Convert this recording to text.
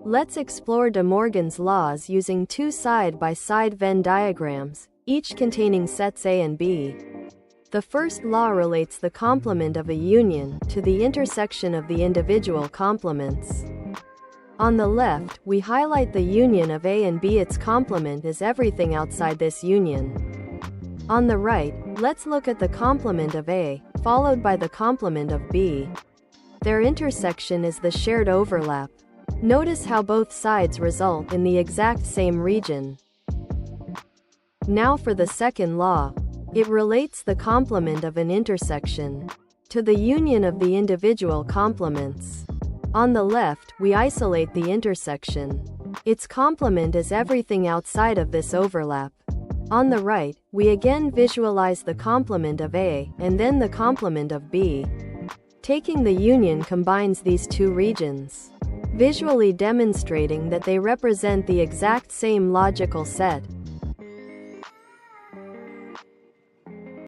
Let's explore De Morgan's laws using two side-by-side Venn diagrams, each containing sets A and B. The first law relates the complement of a union to the intersection of the individual complements. On the left, we highlight the union of A and B. Its complement is everything outside this union. On the right, let's look at the complement of A, followed by the complement of B. Their intersection is the shared overlap. Notice how both sides result in the exact same region. Now for the second law. It relates the complement of an intersection to the union of the individual complements. On the left, we isolate the intersection. Its complement is everything outside of this overlap. On the right, we again visualize the complement of A, and then the complement of B. Taking the union combines these two regions, visually demonstrating that they represent the exact same logical set.